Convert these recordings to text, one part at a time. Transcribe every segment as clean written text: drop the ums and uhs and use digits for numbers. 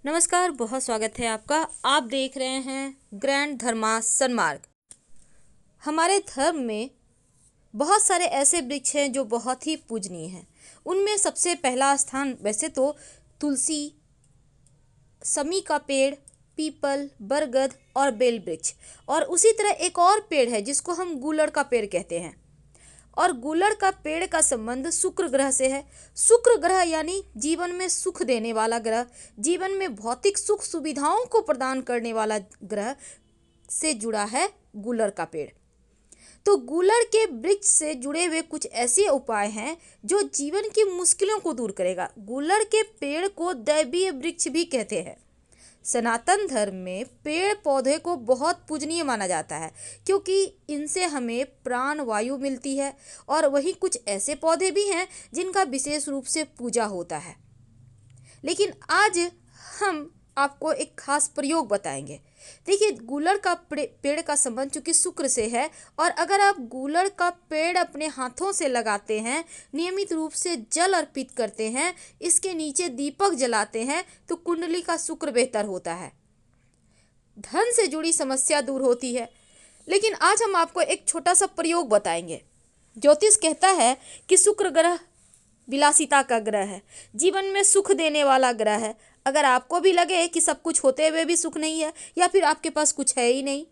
नमस्कार, बहुत स्वागत है आपका। आप देख रहे हैं ग्रैंड धर्मा सन्मार्ग। हमारे धर्म में बहुत सारे ऐसे वृक्ष हैं जो बहुत ही पूजनीय हैं। उनमें सबसे पहला स्थान वैसे तो तुलसी, समी का पेड़, पीपल, बरगद और बेल वृक्ष, और उसी तरह एक और पेड़ है जिसको हम गूलड़ का पेड़ कहते हैं। और गूलड़ का पेड़ का संबंध शुक्र ग्रह से है। शुक्र ग्रह यानी जीवन में सुख देने वाला ग्रह, जीवन में भौतिक सुख सुविधाओं को प्रदान करने वाला ग्रह से जुड़ा है गूलड़ का पेड़। तो गूलड़ के वृक्ष से जुड़े हुए कुछ ऐसे उपाय हैं जो जीवन की मुश्किलों को दूर करेगा। गूलड़ के पेड़ को दैवीय वृक्ष भी कहते हैं। सनातन धर्म में पेड़ पौधे को बहुत पूजनीय माना जाता है क्योंकि इनसे हमें प्राण वायु मिलती है, और वहीं कुछ ऐसे पौधे भी हैं जिनका विशेष रूप से पूजा होता है। लेकिन आज हम आपको एक खास प्रयोग बताएंगे। देखिए, गूलड़ का पेड़ का संबंध चूंकि शुक्र से है, और अगर आप गूलड़ का पेड़ अपने हाथों से लगाते हैं, नियमित रूप से जल अर्पित करते हैं, इसके नीचे दीपक जलाते हैं, तो कुंडली का शुक्र बेहतर होता है, धन से जुड़ी समस्या दूर होती है। लेकिन आज हम आपको एक छोटा सा प्रयोग बताएंगे। ज्योतिष कहता है कि शुक्र ग्रह विलासिता का ग्रह है, जीवन में सुख देने वाला ग्रह है। अगर आपको भी लगे कि सब कुछ होते हुए भी सुख नहीं है, या फिर आपके पास कुछ है ही नहीं,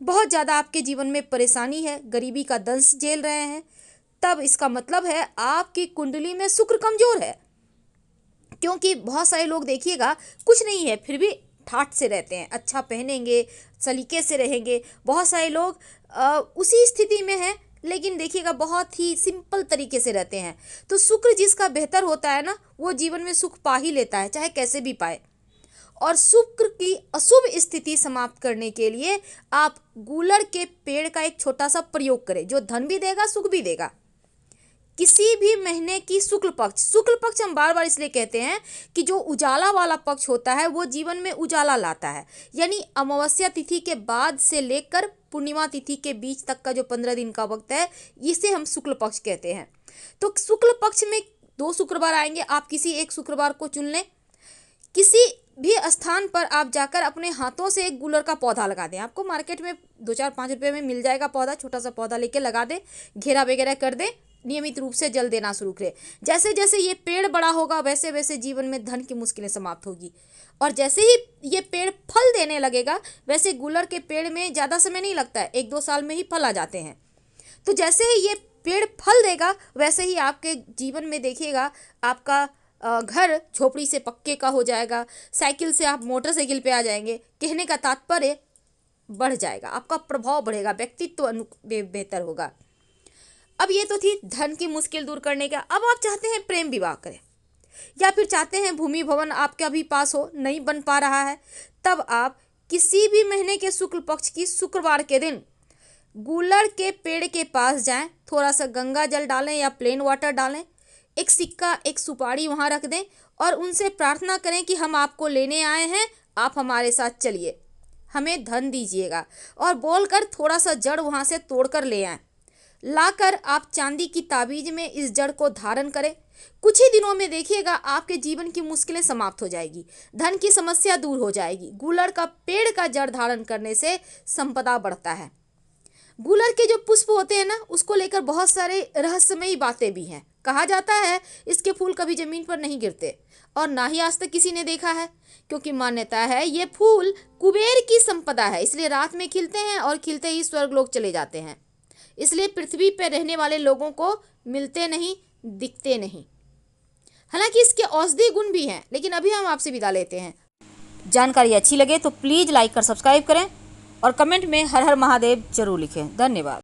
बहुत ज़्यादा आपके जीवन में परेशानी है, गरीबी का दंश झेल रहे हैं, तब इसका मतलब है आपकी कुंडली में शुक्र कमजोर है। क्योंकि बहुत सारे लोग देखिएगा कुछ नहीं है फिर भी ठाठ से रहते हैं, अच्छा पहनेंगे, सलीके से रहेंगे। बहुत सारे लोग उसी स्थिति में हैं, लेकिन देखिएगा बहुत ही सिंपल तरीके से रहते हैं। तो शुक्र जिसका बेहतर होता है ना, वो जीवन में सुख पा ही लेता है, चाहे कैसे भी पाए। और शुक्र की अशुभ स्थिति समाप्त करने के लिए आप गूलड़ के पेड़ का एक छोटा सा प्रयोग करें, जो धन भी देगा, सुख भी देगा। किसी भी महीने की शुक्ल पक्ष हम बार बार इसलिए कहते हैं कि जो उजाला वाला पक्ष होता है वो जीवन में उजाला लाता है। यानी अमावस्या तिथि के बाद से लेकर पूर्णिमा तिथि के बीच तक का जो 15 दिन का वक्त है, इसे हम शुक्ल पक्ष कहते हैं। तो शुक्ल पक्ष में 2 शुक्रवार आएंगे, आप किसी एक शुक्रवार को चुन लें। किसी भी स्थान पर आप जाकर अपने हाथों से एक गूलड़ का पौधा लगा दें। आपको मार्केट में 2-4-5 रुपये में मिल जाएगा पौधा, छोटा सा पौधा लेके लगा दें, घेरा वगैरह कर दें, नियमित रूप से जल देना शुरू करें। जैसे जैसे ये पेड़ बड़ा होगा वैसे वैसे जीवन में धन की मुश्किलें समाप्त होगी, और जैसे ही ये पेड़ फल देने लगेगा, वैसे गूलड़ के पेड़ में ज़्यादा समय नहीं लगता है, 1-2 साल में ही फल आ जाते हैं। तो जैसे ही ये पेड़ फल देगा, वैसे ही आपके जीवन में देखिएगा आपका घर झोपड़ी से पक्के का हो जाएगा, साइकिल से आप मोटरसाइकिल पे आ जाएंगे। कहने का तात्पर्य बढ़ जाएगा, आपका प्रभाव बढ़ेगा, व्यक्तित्व बेहतर होगा। अब ये तो थी धन की मुश्किल दूर करने का। अब आप चाहते हैं प्रेम विवाह करें, या फिर चाहते हैं भूमि भवन आपके अभी पास हो, नहीं बन पा रहा है, तब आप किसी भी महीने के शुक्ल पक्ष की शुक्रवार के दिन गूलड़ के पेड़ के पास जाएं, थोड़ा सा गंगा जल डालें या प्लेन वाटर डालें, एक सिक्का, एक सुपारी वहां रख दें, और उनसे प्रार्थना करें कि हम आपको लेने आए हैं, आप हमारे साथ चलिए, हमें धन दीजिएगा, और बोलकर थोड़ा सा जड़ वहां से तोड़कर ले आएं। लाकर आप चांदी की ताबीज में इस जड़ को धारण करें। कुछ ही दिनों में देखिएगा आपके जीवन की मुश्किलें समाप्त हो जाएगी, धन की समस्या दूर हो जाएगी। गूलड़ का पेड़ का जड़ धारण करने से संपदा बढ़ता है। गूलड़ के जो पुष्प होते हैं ना, उसको लेकर बहुत सारे रहस्यमयी बातें भी हैं। कहा जाता है इसके फूल कभी जमीन पर नहीं गिरते, और ना ही आज तक किसी ने देखा है, क्योंकि मान्यता है ये फूल कुबेर की संपदा है, इसलिए रात में खिलते हैं और खिलते ही स्वर्गलोक चले जाते हैं। इसलिए पृथ्वी पर रहने वाले लोगों को मिलते नहीं, दिखते नहीं। हालांकि इसके औषधि गुण भी हैं, लेकिन अभी हम आपसे विदा लेते हैं। जानकारी अच्छी लगे तो प्लीज़ लाइक कर सब्सक्राइब करें, और कमेंट में हर हर महादेव जरूर लिखें। धन्यवाद।